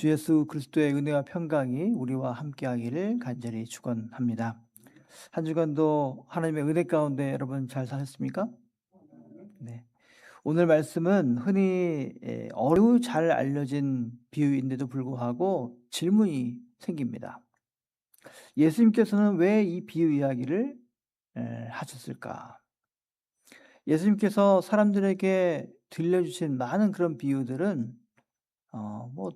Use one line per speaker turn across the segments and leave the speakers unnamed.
주 예수 그리스도의 은혜와 평강이 우리와 함께하기를 간절히 축원합니다. 한 주간도 하나님의 은혜 가운데 여러분 잘 사셨습니까? 네. 오늘 말씀은 흔히 어려우 잘 알려진 비유인데도 불구하고 질문이 생깁니다. 예수님께서는 왜 이 비유 이야기를 하셨을까? 예수님께서 사람들에게 들려주신 많은 그런 비유들은 뭐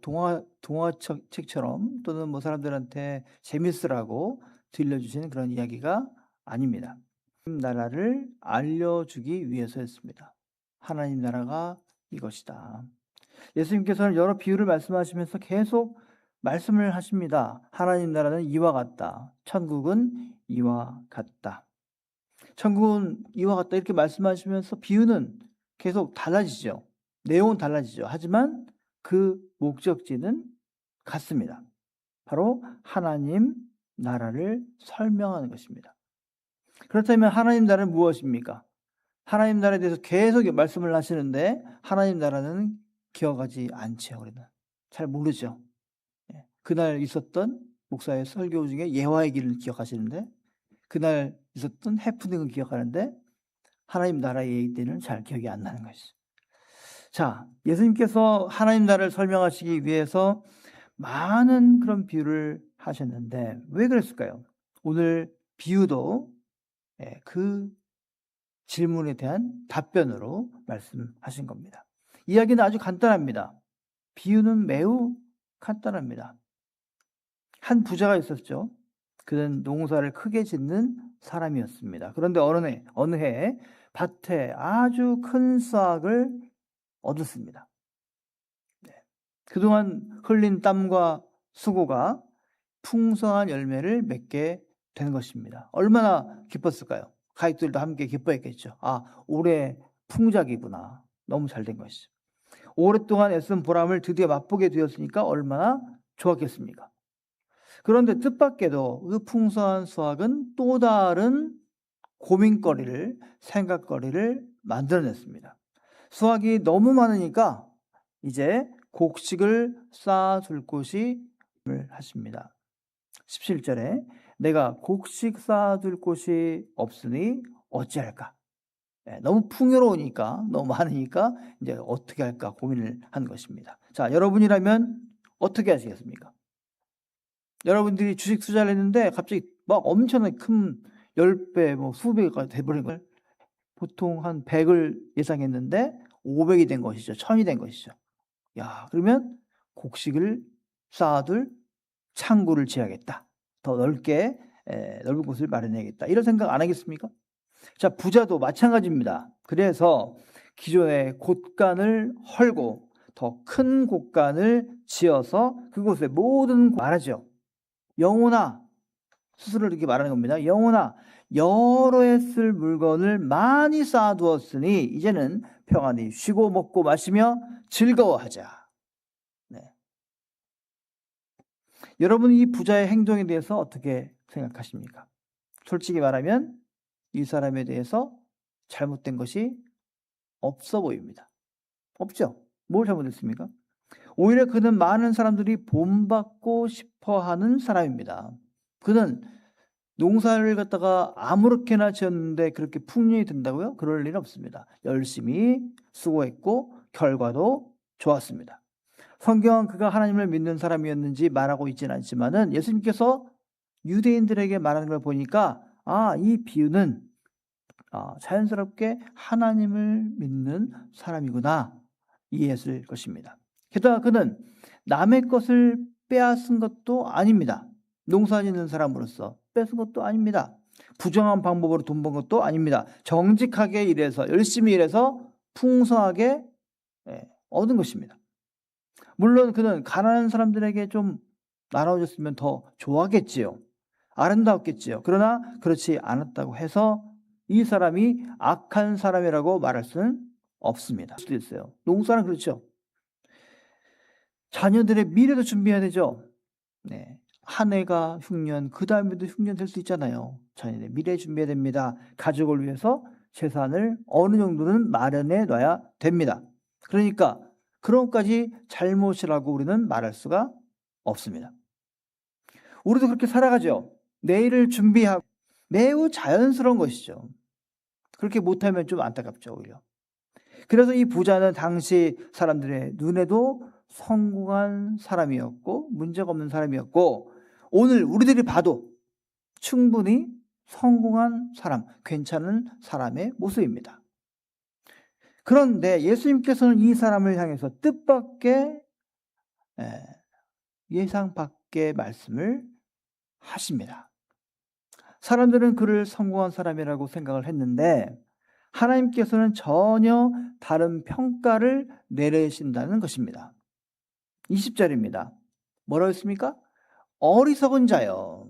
동화책처럼 또는 뭐 사람들한테 재밌으라고 들려주시는 그런 이야기가 아닙니다. 하나님 나라를 알려주기 위해서였습니다. 하나님 나라가 이것이다. 예수님께서는 여러 비유를 말씀하시면서 계속 말씀을 하십니다. 하나님 나라는 이와 같다. 천국은 이와 같다. 천국은 이와 같다. 이렇게 말씀하시면서 비유는 계속 달라지죠. 내용은 달라지죠. 하지만 그 목적지는 같습니다. 바로 하나님 나라를 설명하는 것입니다. 그렇다면 하나님 나라는 무엇입니까? 하나님 나라에 대해서 계속 말씀을 하시는데 하나님 나라는 기억하지 않죠. 우리는 잘 모르죠. 그날 있었던 목사의 설교 중에 예화의 길을 기억하시는데 그날 있었던 해프닝을 기억하는데 하나님 나라의 얘기들은 잘 기억이 안 나는 것이죠. 자, 예수님께서 하나님 나라를 설명하시기 위해서 많은 그런 비유를 하셨는데 왜 그랬을까요? 오늘 비유도 그 질문에 대한 답변으로 말씀하신 겁니다. 이야기는 아주 간단합니다. 비유는 매우 간단합니다. 한 부자가 있었죠. 그는 농사를 크게 짓는 사람이었습니다. 그런데 어느 해 밭에 아주 큰 수확을 얻었습니다. 그동안 흘린 땀과 수고가 풍성한 열매를 맺게 된 것입니다. 얼마나 기뻤을까요? 가족들도 함께 기뻐했겠죠. 올해 풍작이구나. 너무 잘 된 것이죠. 오랫동안 애쓴 보람을 드디어 맛보게 되었으니까 얼마나 좋았겠습니까? 그런데 뜻밖에도 그 풍성한 수확은 또 다른 고민거리를, 생각거리를 만들어냈습니다. 수확이 너무 많으니까 이제 곡식을 쌓아둘 곳이 하십니다. 17절에 내가 곡식 쌓아둘 곳이 없으니 어찌할까? 너무 풍요로우니까, 너무 많으니까 이제 어떻게 할까 고민을 한 것입니다. 자, 여러분이라면 어떻게 하시겠습니까? 여러분들이 주식 투자를 했는데 갑자기 막 엄청나게 큰 10배, 뭐 수배가 돼버린 걸 보통 한 100을 예상했는데 500이 된 것이죠. 1000이 된 것이죠. 그러면 곡식을 쌓아둘 창고를 지어야겠다. 더 넓게 넓은 곳을 마련해야겠다. 이런 생각 안 하겠습니까? 자, 부자도 마찬가지입니다. 그래서 기존의 곳간을 헐고 더 큰 곳간을 지어서 그곳에 모든 말하죠. 영혼아, 스스로 이렇게 말하는 겁니다. 영혼아, 여러 해 쓸 물건을 많이 쌓아두었으니 이제는 평안히 쉬고 먹고 마시며 즐거워하자. 네. 여러분 이 부자의 행동에 대해서 어떻게 생각하십니까? 솔직히 말하면 이 사람에 대해서 잘못된 것이 없어 보입니다. 없죠? 뭘 잘못했습니까? 오히려 그는 많은 사람들이 본받고 싶어하는 사람입니다. 그는 농사를 갖다가 아무렇게나 지었는데 그렇게 풍년이 든다고요? 그럴 일은 없습니다. 열심히 수고했고 결과도 좋았습니다. 성경은 그가 하나님을 믿는 사람이었는지 말하고 있지는 않지만은 예수님께서 유대인들에게 말하는 걸 보니까 이 비유는 자연스럽게 하나님을 믿는 사람이구나 이해했을 것입니다. 게다가 그는 남의 것을 빼앗은 것도 아닙니다. 농사 짓는 사람으로서 뺏은 것도 아닙니다. 부정한 방법으로 돈 번 것도 아닙니다. 정직하게 일해서 열심히 일해서 풍성하게 얻은 것입니다. 물론 그는 가난한 사람들에게 좀 나눠줬으면 더 좋아하겠지요. 아름다웠겠지요. 그러나 그렇지 않았다고 해서 이 사람이 악한 사람이라고 말할 수는 없습니다. 수도 있어요. 농사는 그렇죠. 자녀들의 미래도 준비해야 되죠. 네. 한 해가 흉년, 그 다음에도 흉년 될 수 있잖아요. 자녀의 미래 준비해야 됩니다. 가족을 위해서 재산을 어느 정도는 마련해 놔야 됩니다. 그러니까 그런 것까지 잘못이라고 우리는 말할 수가 없습니다. 우리도 그렇게 살아가죠. 내일을 준비하고 매우 자연스러운 것이죠. 그렇게 못하면 좀 안타깝죠, 오히려. 그래서 이 부자는 당시 사람들의 눈에도 성공한 사람이었고 문제가 없는 사람이었고 오늘 우리들이 봐도 충분히 성공한 사람, 괜찮은 사람의 모습입니다. 그런데 예수님께서는 이 사람을 향해서 뜻밖의 예상 밖의 말씀을 하십니다. 사람들은 그를 성공한 사람이라고 생각을 했는데 하나님께서는 전혀 다른 평가를 내리신다는 것입니다. 20절입니다. 뭐라고 했습니까? 어리석은 자여.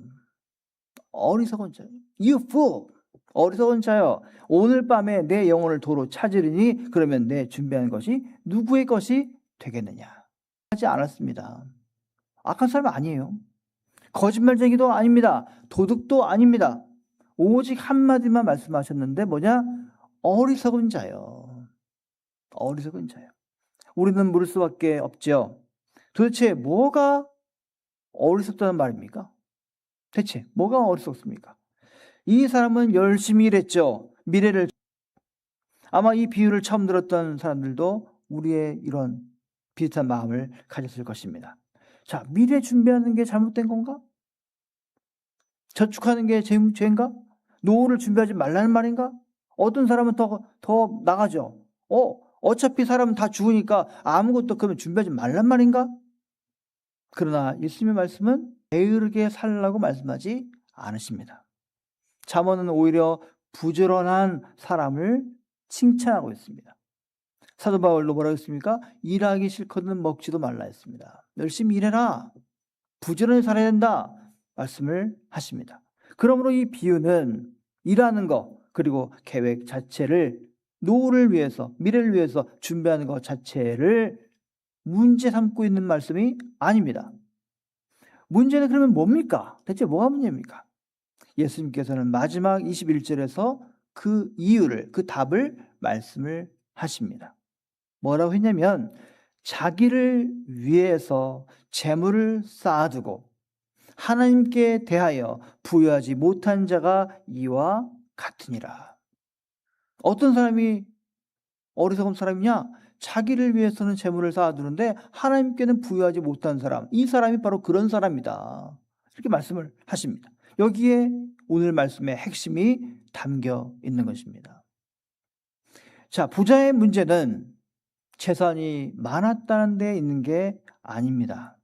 어리석은 자여. You fool. 어리석은 자여. 오늘 밤에 내 영혼을 도로 찾으리니 그러면 내 준비한 것이 누구의 것이 되겠느냐. 하지 않았습니다. 악한 사람 아니에요. 거짓말쟁이도 아닙니다. 도둑도 아닙니다. 오직 한마디만 말씀하셨는데 뭐냐? 어리석은 자요. 어리석은 자요. 우리는 물을 수밖에 없죠. 도대체 뭐가 어리석다는 말입니까? 대체 뭐가 어리석습니까? 이 사람은 열심히 일했죠. 미래를. 아마 이 비유를 처음 들었던 사람들도 우리의 이런 비슷한 마음을 가졌을 것입니다. 자, 미래 준비하는 게 잘못된 건가? 저축하는 게 죄인가? 노후를 준비하지 말라는 말인가? 어떤 사람은 더 나가죠. 어차피 사람은 다 죽으니까 아무것도 그러면 준비하지 말란 말인가? 그러나 예수님의 말씀은 게으르게 살라고 말씀하지 않으십니다. 잠언은 오히려 부지런한 사람을 칭찬하고 있습니다. 사도 바울도 뭐라고 했습니까? 일하기 싫거든 먹지도 말라 했습니다. 열심히 일해라. 부지런히 살아야 된다. 말씀을 하십니다. 그러므로 이 비유는 일하는 것 그리고 계획 자체를 노후를 위해서 미래를 위해서 준비하는 것 자체를 문제 삼고 있는 말씀이 아닙니다. 문제는 그러면 뭡니까? 대체 뭐가 문제입니까? 예수님께서는 마지막 21절에서 그 이유를 그 답을 말씀을 하십니다. 뭐라고 했냐면 자기를 위해서 재물을 쌓아두고 하나님께 대하여 부여하지 못한 자가 이와 같으니라. 어떤 사람이 어리석은 사람이냐? 자기를 위해서는 재물을 쌓아두는데 하나님께는 부여하지 못한 사람. 이 사람이 바로 그런 사람이다. 이렇게 말씀을 하십니다. 여기에 오늘 말씀의 핵심이 담겨 있는 것입니다. 자, 부자의 문제는 재산이 많았다는 데 있는 게 아닙니다.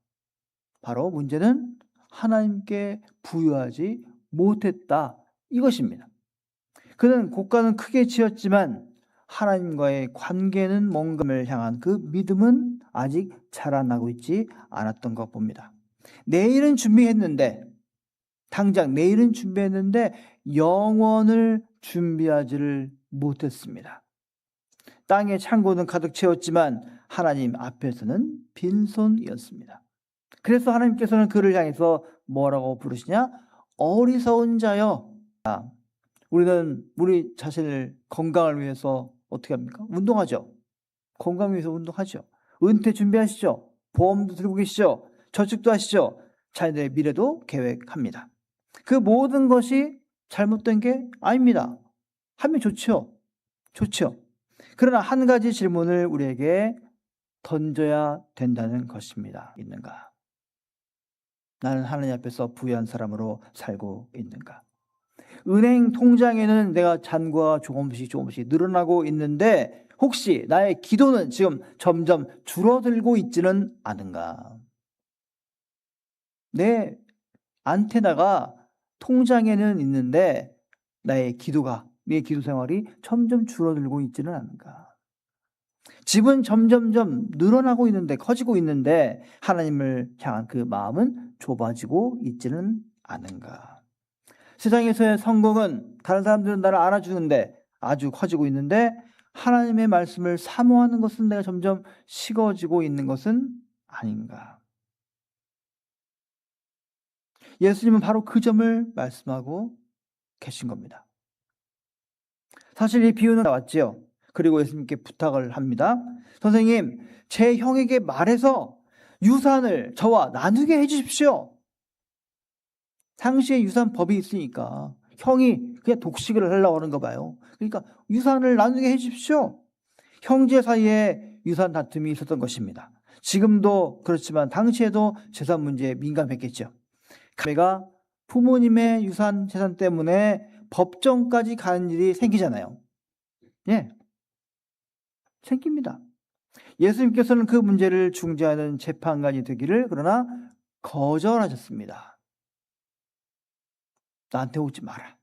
바로 문제는 하나님께 부여하지 못했다. 이것입니다. 그는 고가는 크게 지었지만 하나님과의 관계는 뭔가를 향한 그 믿음은 아직 자라나고 있지 않았던 것 봅니다. 내일은 준비했는데 당장 내일은 준비했는데 영원을 준비하지를 못했습니다. 땅의 창고는 가득 채웠지만 하나님 앞에서는 빈손이었습니다. 그래서 하나님께서는 그를 향해서 뭐라고 부르시냐? 어리석은 자여. 우리는 우리 자신을 건강을 위해서 어떻게 합니까? 운동하죠. 건강 위해서 운동하죠. 은퇴 준비하시죠. 보험도 들고 계시죠. 저축도 하시죠. 자녀들의 미래도 계획합니다. 그 모든 것이 잘못된 게 아닙니다. 하면 좋죠. 좋죠. 그러나 한 가지 질문을 우리에게 던져야 된다는 것입니다. 있는가? 나는 하나님 앞에서 부유한 사람으로 살고 있는가? 은행 통장에는 내가 잔고가 조금씩 늘어나고 있는데 혹시 나의 기도는 지금 점점 줄어들고 있지는 않은가? 내 안테나가 통장에는 있는데 나의 내 기도 생활이 점점 줄어들고 있지는 않은가? 집은 점점점 늘어나고 있는데 커지고 있는데 하나님을 향한 그 마음은 좁아지고 있지는 않은가? 세상에서의 성공은 다른 사람들은 나를 알아주는데 아주 커지고 있는데 하나님의 말씀을 사모하는 것은 내가 점점 식어지고 있는 것은 아닌가? 예수님은 바로 그 점을 말씀하고 계신 겁니다. 사실 이 비유는 나왔지요. 그리고 예수님께 부탁을 합니다. 선생님, 제 형에게 말해서 유산을 저와 나누게 해주십시오. 당시에 유산법이 있으니까 형이 그냥 독식을 하려고 하는가 봐요. 그러니까 유산을 나누게 해주십시오. 형제 사이에 유산 다툼이 있었던 것입니다. 지금도 그렇지만 당시에도 재산 문제에 민감했겠죠. 내가 부모님의 유산 재산 때문에 법정까지 가는 일이 생기잖아요. 예, 생깁니다. 예수님께서는 그 문제를 중재하는 재판관이 되기를 그러나 거절하셨습니다. 나한테 오지 마라.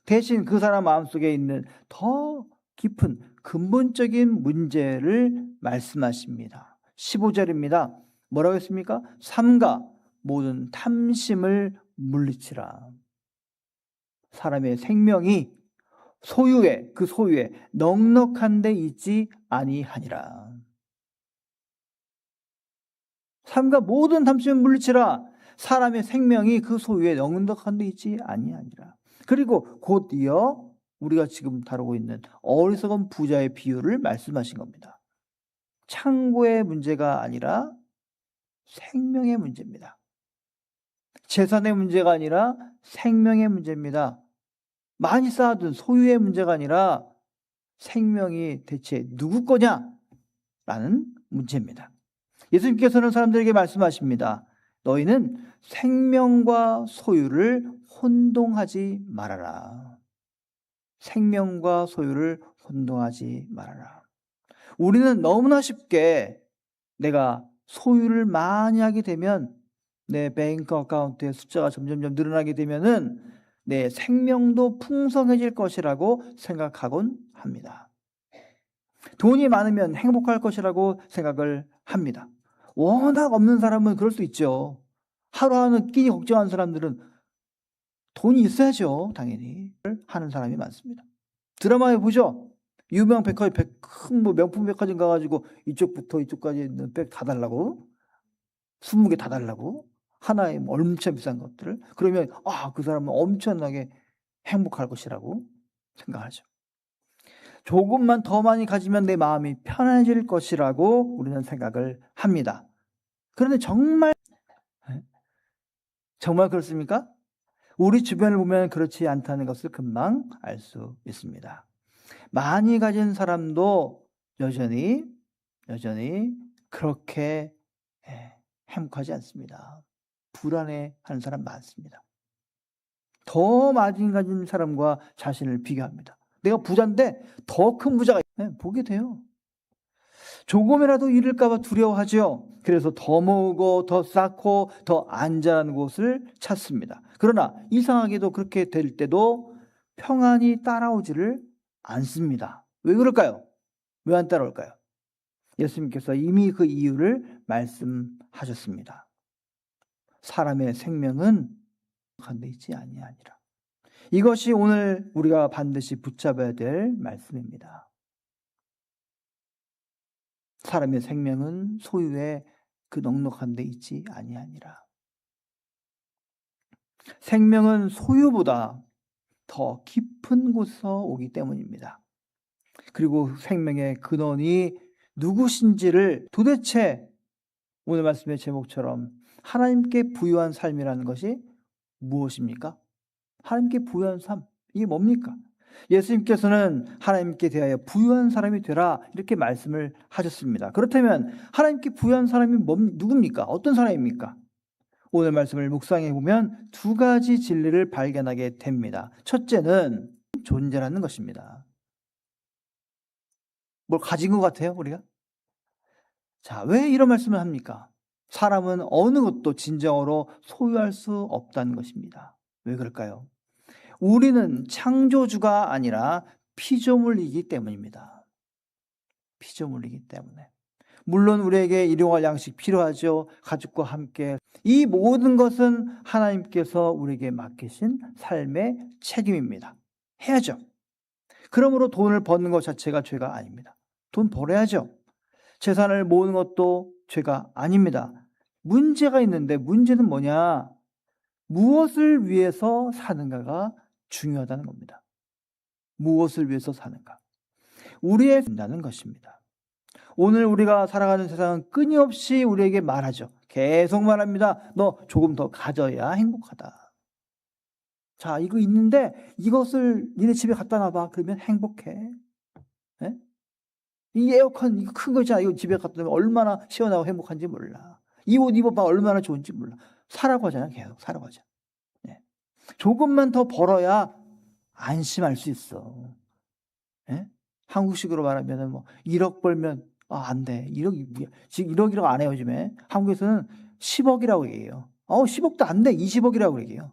대신 그 사람 마음속에 있는 더 깊은 근본적인 문제를 말씀하십니다. 15절입니다. 뭐라고 했습니까? 삼가 모든 탐심을 물리치라. 사람의 생명이 소유에 그 소유에 넉넉한 데 있지 아니하니라. 삼가 모든 탐심을 물리치라. 사람의 생명이 그 소유에 넉넉한 데 있지 아니하니라. 그리고 곧 이어 우리가 지금 다루고 있는 어리석은 부자의 비유를 말씀하신 겁니다. 창고의 문제가 아니라 생명의 문제입니다. 재산의 문제가 아니라 생명의 문제입니다. 많이 쌓아둔 소유의 문제가 아니라 생명이 대체 누구 거냐라는 문제입니다. 예수님께서는 사람들에게 말씀하십니다. 너희는 생명과 소유를 혼동하지 말아라. 생명과 소유를 혼동하지 말아라. 우리는 너무나 쉽게 내가 소유를 많이 하게 되면 내 뱅크 어카운트의 숫자가 점점 늘어나게 되면은 내 생명도 풍성해질 것이라고 생각하곤 합니다. 돈이 많으면 행복할 것이라고 생각을 합니다. 워낙 없는 사람은 그럴 수 있죠. 하루하루 끼니 걱정하는 사람들은 돈이 있어야죠. 당연히 하는 사람이 많습니다. 드라마에 보죠. 유명 백화점, 큰 명품 백화점 가가지고 이쪽부터 이쪽까지 있는 백 다 달라고, 20개 다 달라고, 하나에 엄청 비싼 것들을. 그러면 그 사람은 엄청나게 행복할 것이라고 생각하죠. 조금만 더 많이 가지면 내 마음이 편해질 것이라고 우리는 생각을 합니다. 그런데 정말 그렇습니까? 우리 주변을 보면 그렇지 않다는 것을 금방 알 수 있습니다. 많이 가진 사람도 여전히 그렇게 행복하지 않습니다. 불안해하는 사람 많습니다. 더 많이 가진 사람과 자신을 비교합니다. 내가 부자인데 더 큰 부자가 보게 돼요. 조금이라도 잃을까 봐 두려워하죠. 그래서 더 모으고 더 쌓고 더 안전한 곳을 찾습니다. 그러나 이상하게도 그렇게 될 때도 평안이 따라오지를 않습니다. 왜 그럴까요? 왜 안 따라올까요? 예수님께서 이미 그 이유를 말씀하셨습니다. 사람의 생명은 한데 있지 아니하니라. 이것이 오늘 우리가 반드시 붙잡아야 될 말씀입니다. 사람의 생명은 소유에 그 넉넉한 데 있지 아니하니라. 생명은 소유보다 더 깊은 곳에서 오기 때문입니다. 그리고 생명의 근원이 누구신지를 도대체 오늘 말씀의 제목처럼 하나님께 부유한 삶이라는 것이 무엇입니까? 하나님께 부유한 삶, 이게 뭡니까? 예수님께서는 하나님께 대하여 부유한 사람이 되라 이렇게 말씀을 하셨습니다. 그렇다면 하나님께 부유한 사람이 누굽니까? 어떤 사람입니까? 오늘 말씀을 묵상해 보면 두 가지 진리를 발견하게 됩니다. 첫째는 존재라는 것입니다. 뭘 가진 것 같아요, 우리가? 자, 왜 이런 말씀을 합니까? 사람은 어느 것도 진정으로 소유할 수 없다는 것입니다. 왜 그럴까요? 우리는 창조주가 아니라 피조물이기 때문입니다. 피조물이기 때문에. 물론 우리에게 일용할 양식 필요하죠. 가족과 함께. 이 모든 것은 하나님께서 우리에게 맡기신 삶의 책임입니다. 해야죠. 그러므로 돈을 버는 것 자체가 죄가 아닙니다. 돈 벌어야죠. 재산을 모으는 것도 죄가 아닙니다. 문제가 있는데 문제는 뭐냐? 무엇을 위해서 사는가가 중요하다는 겁니다. 무엇을 위해서 사는가? 우리의 된다는 것입니다. 오늘 우리가 살아가는 세상은 끊임없이 우리에게 말하죠. 계속 말합니다. 너 조금 더 가져야 행복하다. 자, 이거 있는데 이것을 니네 집에 갖다 놔봐. 그러면 행복해. 예? 이 에어컨 이거 큰 거 있잖아. 이거 집에 갖다 놓으면 얼마나 시원하고 행복한지 몰라. 이 옷 입어봐 얼마나 좋은지 몰라. 사라고 하잖아. 계속 사라고 하잖아. 예. 조금만 더 벌어야 안심할 수 있어. 예? 한국식으로 말하면 뭐 1억 벌면 안 돼. 1억이 지금 1억 안 해요, 요즘에. 한국에서는 10억이라고 얘기해요. 10억도 안 돼. 20억이라고 얘기해요.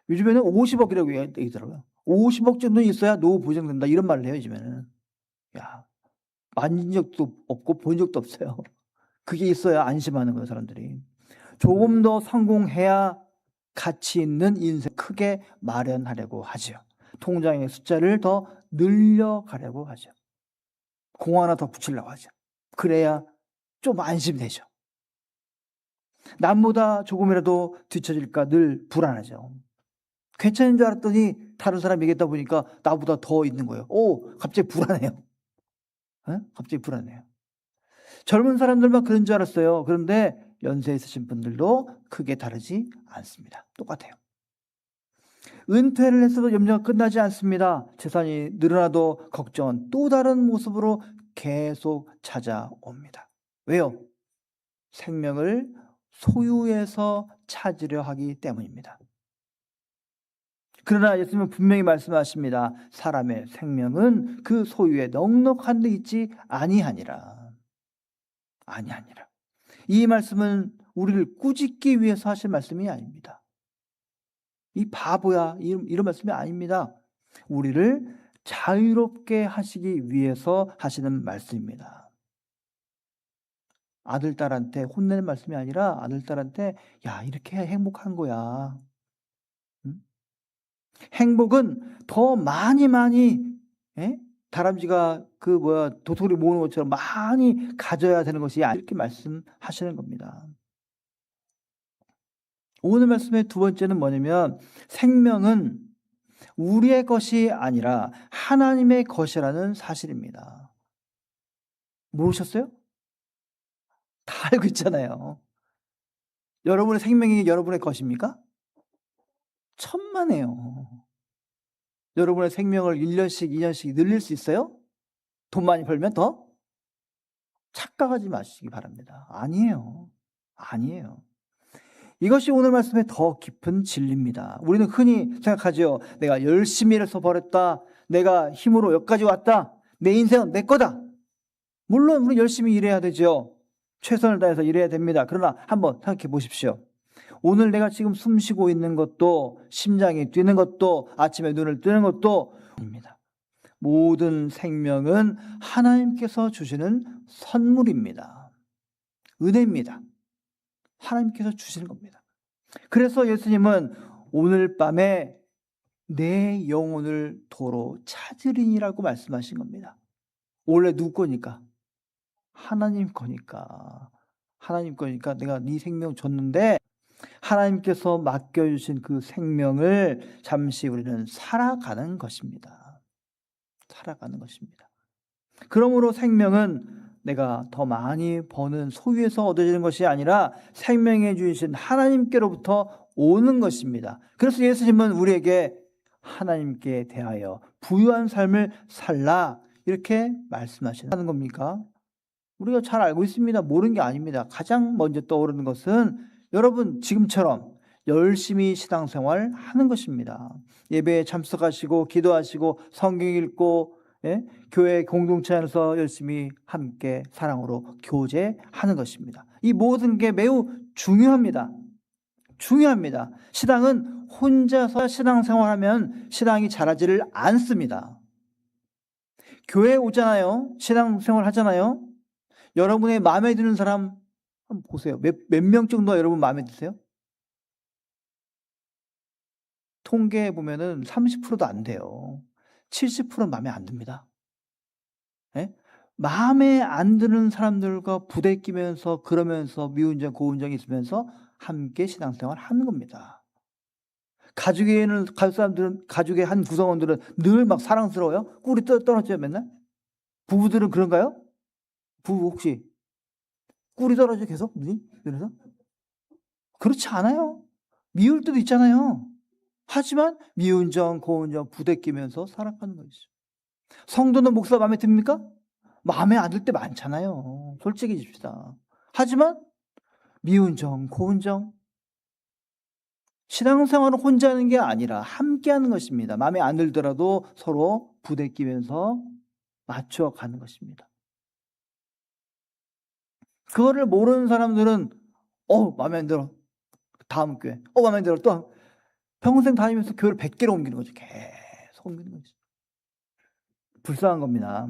요즘에는 50억이라고 얘기하더라고요. 50억 정도 있어야 노후 보장된다. 이런 말을 해요, 요즘에는. 야, 만진 적도 없고 본 적도 없어요. 그게 있어야 안심하는 거예요, 사람들이. 조금 더 성공해야 가치 있는 인생 크게 마련하려고 하죠. 통장의 숫자를 더 늘려가려고 하죠. 공 하나 더 붙이려고 하죠. 그래야 좀 안심되죠. 남보다 조금이라도 뒤처질까 늘 불안하죠. 괜찮은 줄 알았더니 다른 사람 얘기했다 보니까 나보다 더 있는 거예요. 갑자기 불안해요. 갑자기 불안해요. 젊은 사람들만 그런 줄 알았어요. 그런데 연세 있으신 분들도 크게 다르지 않습니다. 똑같아요. 은퇴를 했어도 염려가 끝나지 않습니다. 재산이 늘어나도 걱정은 또 다른 모습으로 계속 찾아옵니다. 왜요? 생명을 소유해서 찾으려 하기 때문입니다. 그러나 예수님은 분명히 말씀하십니다. 사람의 생명은 그 소유에 넉넉한 데 있지 아니하니라. 이 말씀은 우리를 꾸짖기 위해서 하신 말씀이 아닙니다. 이 바보야 이런 말씀이 아닙니다. 우리를 자유롭게 하시기 위해서 하시는 말씀입니다. 아들, 딸한테 혼내는 말씀이 아니라 아들, 딸한테 야 이렇게 해야 행복한 거야. 행복은 더 많이 다람쥐가 도토리 모으는 것처럼 많이 가져야 되는 것이 이렇게 말씀하시는 겁니다. 오늘 말씀의 두 번째는 뭐냐면 생명은 우리의 것이 아니라 하나님의 것이라는 사실입니다. 모르셨어요? 다 알고 있잖아요. 여러분의 생명이 여러분의 것입니까? 천만에요. 여러분의 생명을 1년씩 2년씩 늘릴 수 있어요? 돈 많이 벌면 더? 착각하지 마시기 바랍니다. 아니에요. 이것이 오늘 말씀의 더 깊은 진리입니다. 우리는 흔히 생각하죠. 내가 열심히 일해서 벌었다. 내가 힘으로 여기까지 왔다. 내 인생은 내 거다. 물론 우리 열심히 일해야 되죠. 최선을 다해서 일해야 됩니다. 그러나 한번 생각해 보십시오. 오늘 내가 지금 숨 쉬고 있는 것도 심장이 뛰는 것도 아침에 눈을 뜨는 것도 입니다. 모든 생명은 하나님께서 주시는 선물입니다. 은혜입니다. 하나님께서 주시는 겁니다. 그래서 예수님은 오늘 밤에 내 영혼을 도로 찾으리니라고 말씀하신 겁니다. 원래 누구 거니까? 하나님 거니까. 내가 네 생명 줬는데 하나님께서 맡겨주신 그 생명을 잠시 우리는 살아가는 것입니다. 그러므로 생명은 내가 더 많이 버는 소유에서 얻어지는 것이 아니라 생명해 주신 하나님께로부터 오는 것입니다. 그래서 예수님은 우리에게 하나님께 대하여 부유한 삶을 살라 이렇게 말씀하시는 겁니까? 우리가 잘 알고 있습니다. 모르는 게 아닙니다. 가장 먼저 떠오르는 것은 여러분 지금처럼 열심히 신앙생활 하는 것입니다. 예배에 참석하시고 기도하시고 성경 읽고 교회 공동체 안에서 열심히 함께 사랑으로 교제하는 것입니다. 이 모든 게 매우 중요합니다. 신앙은 혼자서 신앙생활하면 신앙이 자라지를 않습니다. 교회 오잖아요. 신앙생활 하잖아요. 여러분의 마음에 드는 사람 한번 보세요. 몇 명 정도 여러분 마음에 드세요? 통계에 보면은 30%도 안 돼요. 70%는 마음에 안 듭니다. 마음에 안 드는 사람들과 부대끼면서 그러면서 미운정 고운정이 있으면서 함께 신앙생활 하는 겁니다. 가족의 한 구성원들은 늘 막 사랑스러워요? 꿀이 떨어져요 맨날? 부부들은 그런가요? 부부 혹시 꿀이 떨어져 계속 눈이 그래서 그렇지 않아요. 미울 때도 있잖아요. 하지만 미운 점, 고운 점 부대끼면서 살아가는 거죠. 성도는 목사 마음에 듭니까? 마음에 안 들 때 많잖아요. 솔직해집시다. 하지만 미운 점, 고운 점 신앙생활은 혼자 하는 게 아니라 함께 하는 것입니다. 마음에 안 들더라도 서로 부대끼면서 맞춰가는 것입니다. 그거를 모르는 사람들은 마음에 안 들어. 다음 교회. 마음에 안 들어. 또 평생 다니면서 교회를 100개로 옮기는 거죠. 계속 옮기는 거죠. 불쌍한 겁니다.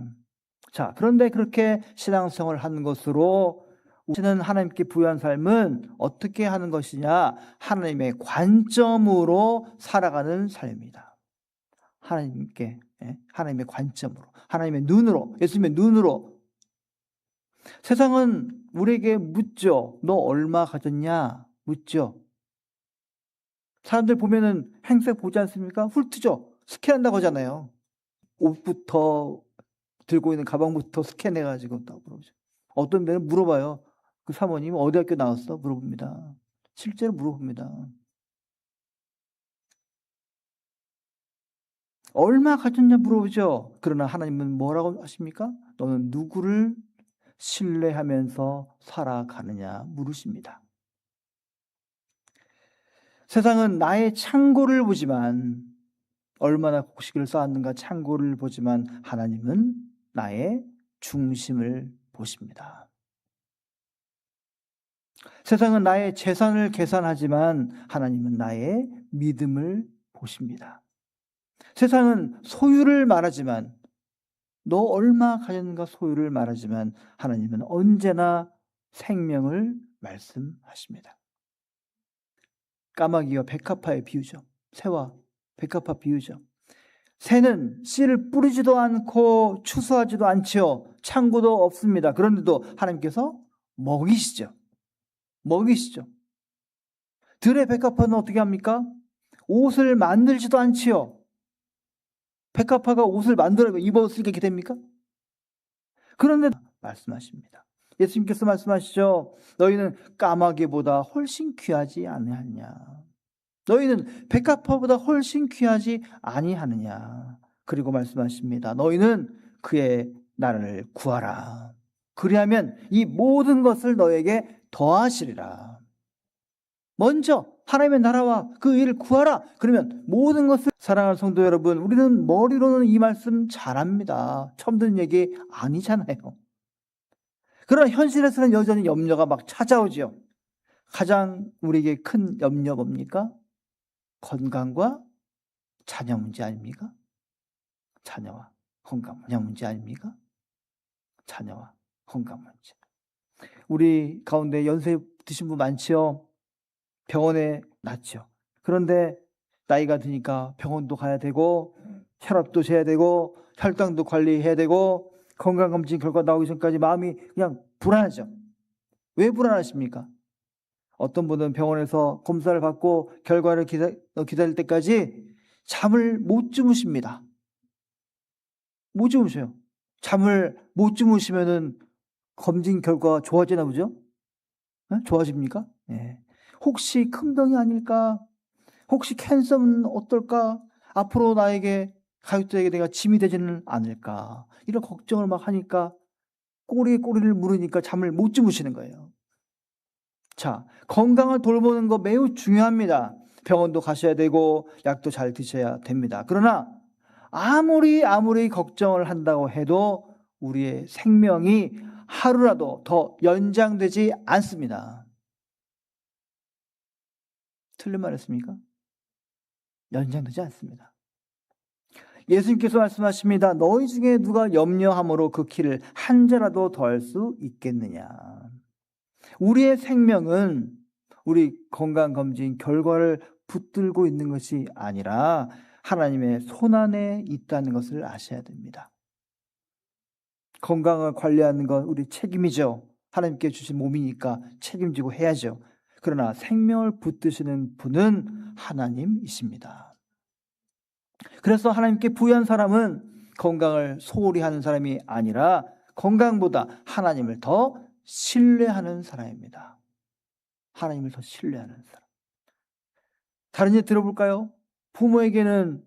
자, 그런데 그렇게 신앙생활을 하는 것으로 우리는 하나님께 부여한 삶은 어떻게 하는 것이냐? 하나님의 관점으로 살아가는 삶입니다. 하나님의 관점으로, 하나님의 눈으로, 예수님의 눈으로. 세상은 우리에게 묻죠. 너 얼마 가졌냐? 묻죠. 사람들 보면은 행색 보지 않습니까? 훑죠. 스캔한다고 하잖아요. 옷부터 들고 있는 가방부터 스캔해가지고 또 물어보죠. 어떤 데는 물어봐요. 그 사모님 어디 학교 나왔어? 물어봅니다. 실제로 물어봅니다. 얼마 가졌냐 물어보죠. 그러나 하나님은 뭐라고 하십니까? 너는 누구를 신뢰하면서 살아가느냐 물으십니다. 세상은 나의 창고를 보지만 얼마나 곡식을 쌓았는가 창고를 보지만 하나님은 나의 중심을 보십니다. 세상은 나의 재산을 계산하지만 하나님은 나의 믿음을 보십니다. 세상은 소유를 말하지만 너 얼마 가졌는가 소유를 말하지만 하나님은 언제나 생명을 말씀하십니다. 까마귀와 백합화의 비유죠. 새와 백합화 비유죠. 새는 씨를 뿌리지도 않고 추수하지도 않지요. 창고도 없습니다. 그런데도 하나님께서 먹이시죠. 들의 백합화는 어떻게 합니까? 옷을 만들지도 않지요. 백합화가 옷을 만들어 입었을 게 됩니까? 그런데 말씀하십니다. 예수님께서 말씀하시죠. 너희는 까마귀보다 훨씬 귀하지 아니하느냐. 너희는 백합화보다 훨씬 귀하지 아니하느냐. 그리고 말씀하십니다. 너희는 그의 나라를 구하라. 그리하면 이 모든 것을 너에게 더하시리라. 먼저 하나님의 나라와 그 일을 구하라. 그러면 모든 것을. 사랑하는 성도 여러분, 우리는 머리로는 이 말씀 잘합니다. 처음 듣는 얘기 아니잖아요. 그러나 현실에서는 여전히 염려가 막 찾아오죠. 가장 우리에게 큰 염려 뭡니까? 건강과 자녀 문제 아닙니까? 자녀와 건강 문제 아닙니까? 자녀와 건강 문제. 우리 가운데 연세 드신 분 많지요? 병원에 낫죠. 그런데 나이가 드니까 병원도 가야 되고 혈압도 재야 되고 혈당도 관리해야 되고 건강검진 결과 나오기 전까지 마음이 그냥 불안하죠. 왜 불안하십니까? 어떤 분은 병원에서 검사를 받고 결과를 기다릴 때까지 잠을 못 주무십니다. 못 주무셔요. 잠을 못 주무시면은 검진 결과가 좋아지나 보죠? 네? 좋아집니까? 네. 혹시 큰 병이 아닐까? 혹시 캔서는 어떨까? 앞으로 나에게 가족들에게 내가 짐이 되지는 않을까? 이런 걱정을 막 하니까 꼬리를 물으니까 잠을 못 주무시는 거예요. 자, 건강을 돌보는 거 매우 중요합니다. 병원도 가셔야 되고 약도 잘 드셔야 됩니다. 그러나 아무리 걱정을 한다고 해도 우리의 생명이 하루라도 더 연장되지 않습니다. 틀린 말 했습니까? 연장되지 않습니다. 예수님께서 말씀하십니다. 너희 중에 누가 염려함으로 그 키를 한 자라도 더할 수 있겠느냐. 우리의 생명은 우리 건강검진 결과를 붙들고 있는 것이 아니라 하나님의 손안에 있다는 것을 아셔야 됩니다. 건강을 관리하는 건 우리 책임이죠. 하나님께 주신 몸이니까 책임지고 해야죠. 그러나 생명을 붙드시는 분은 하나님이십니다. 그래서 하나님께 부여한 사람은 건강을 소홀히 하는 사람이 아니라 건강보다 하나님을 더 신뢰하는 사람입니다. 하나님을 더 신뢰하는 사람. 다른 예 들어볼까요? 부모에게는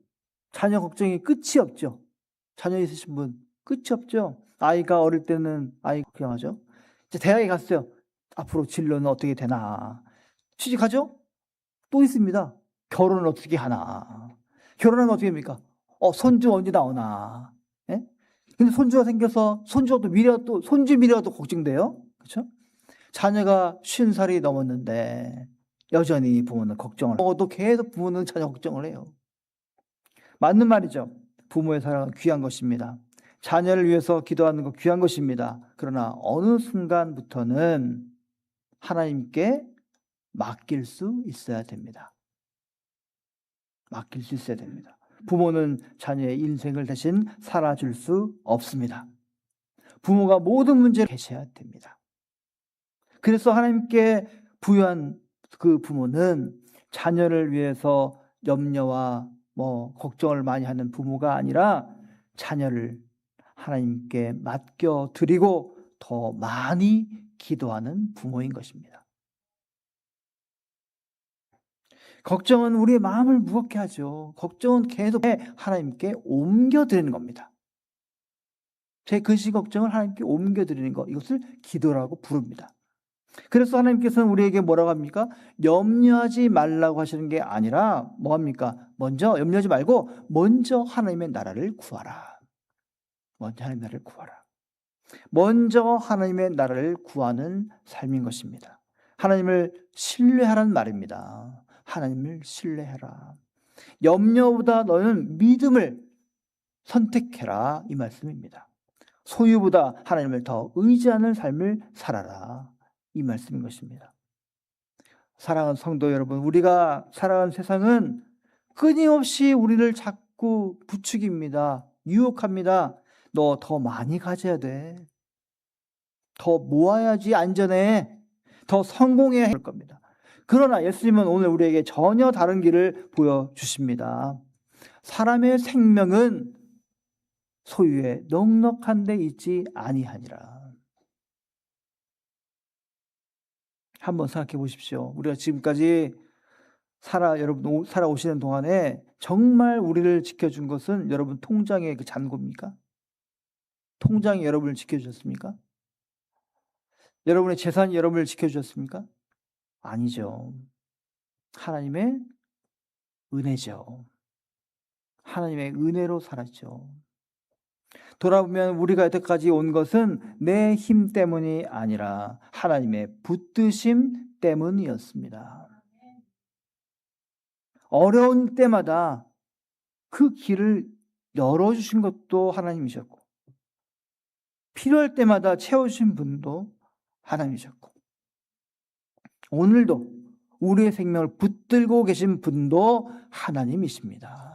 자녀 걱정이 끝이 없죠. 자녀 있으신 분 끝이 없죠. 아이가 어릴 때는 아이 걱정하죠. 이제 대학에 갔어요. 앞으로 진로는 어떻게 되나. 취직하죠? 또 있습니다. 결혼을 어떻게 하나. 결혼하면 어떻게 됩니까? 손주 언제 나오나. 예? 근데 손주가 생겨서 손주 미래가 또 걱정돼요. 그렇죠? 자녀가 50살이 넘었는데 여전히 부모는 걱정을 또 계속 부모는 자녀 걱정을 해요. 맞는 말이죠. 부모의 사랑은 귀한 것입니다. 자녀를 위해서 기도하는 것 귀한 것입니다. 그러나 어느 순간부터는 하나님께 맡길 수 있어야 됩니다. 맡길 수 있어야 됩니다. 부모는 자녀의 인생을 대신 살아줄 수 없습니다. 부모가 모든 문제를 계셔야 됩니다. 그래서 하나님께 부여한 그 부모는 자녀를 위해서 염려와 걱정을 많이 하는 부모가 아니라 자녀를 하나님께 맡겨드리고 더 많이 기도하는 부모인 것입니다. 걱정은 우리의 마음을 무겁게 하죠. 걱정은 계속 하나님께 옮겨드리는 겁니다. 제 근심 걱정을 하나님께 옮겨드리는 것, 이것을 기도라고 부릅니다. 그래서 하나님께서는 우리에게 뭐라고 합니까? 염려하지 말라고 하시는 게 아니라 뭐합니까? 먼저 염려하지 말고 먼저 하나님의 나라를 구하라. 먼저 하나님의 나라를 구하라. 먼저 하나님의 나라를 구하는 삶인 것입니다. 하나님을 신뢰하라는 말입니다. 하나님을 신뢰해라. 염려보다 너는 믿음을 선택해라, 이 말씀입니다. 소유보다 하나님을 더 의지하는 삶을 살아라, 이 말씀인 것입니다. 사랑하는 성도 여러분, 우리가 살아가는 세상은 끊임없이 우리를 자꾸 부추깁니다. 유혹합니다. 너 더 많이 가져야 돼. 더 모아야지 안전해. 더 성공해야 할 겁니다. 그러나 예수님은 오늘 우리에게 전혀 다른 길을 보여주십니다. 사람의 생명은 소유에 넉넉한 데 있지 아니하니라. 한번 생각해 보십시오. 우리가 지금까지 살아오시는 동안에 정말 우리를 지켜준 것은 여러분 통장의 그 잔고입니까? 통장이 여러분을 지켜주셨습니까? 여러분의 재산이 여러분을 지켜주셨습니까? 아니죠. 하나님의 은혜죠. 하나님의 은혜로 살았죠. 돌아보면 우리가 여태까지 온 것은 내 힘 때문이 아니라 하나님의 붙드심 때문이었습니다. 어려운 때마다 그 길을 열어주신 것도 하나님이셨고, 필요할 때마다 채워주신 분도 하나님이셨고, 오늘도 우리의 생명을 붙들고 계신 분도 하나님이십니다.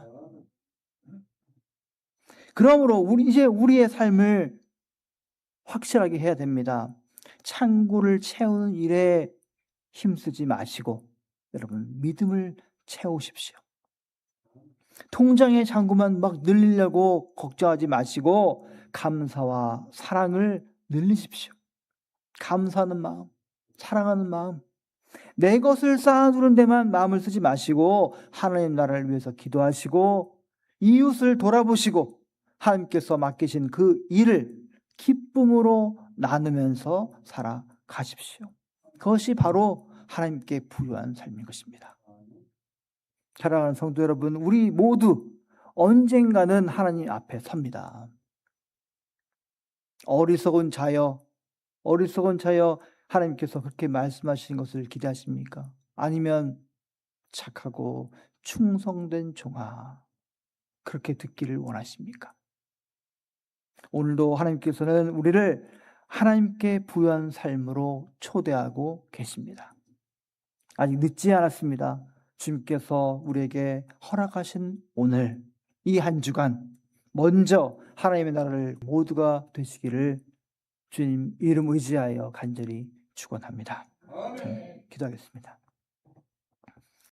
그러므로 이제 우리의 삶을 확실하게 해야 됩니다. 창고를 채우는 일에 힘쓰지 마시고 여러분 믿음을 채우십시오. 통장의 잔고만 막 늘리려고 걱정하지 마시고 감사와 사랑을 늘리십시오. 감사하는 마음, 사랑하는 마음, 내 것을 쌓아두는 데만 마음을 쓰지 마시고 하나님 나라를 위해서 기도하시고 이웃을 돌아보시고 하나님께서 맡기신 그 일을 기쁨으로 나누면서 살아가십시오. 그것이 바로 하나님께 부유한 삶인 것입니다. 사랑하는 성도 여러분, 우리 모두 언젠가는 하나님 앞에 섭니다. 어리석은 자여 하나님께서 그렇게 말씀하신 것을 기대하십니까? 아니면 착하고 충성된 종아, 그렇게 듣기를 원하십니까? 오늘도 하나님께서는 우리를 하나님께 부유한 삶으로 초대하고 계십니다. 아직 늦지 않았습니다. 주님께서 우리에게 허락하신 오늘 이 한 주간 먼저 하나님의 나라를 모두가 되시기를 주님 이름 의지하여 간절히 축원합니다. 기도하겠습니다.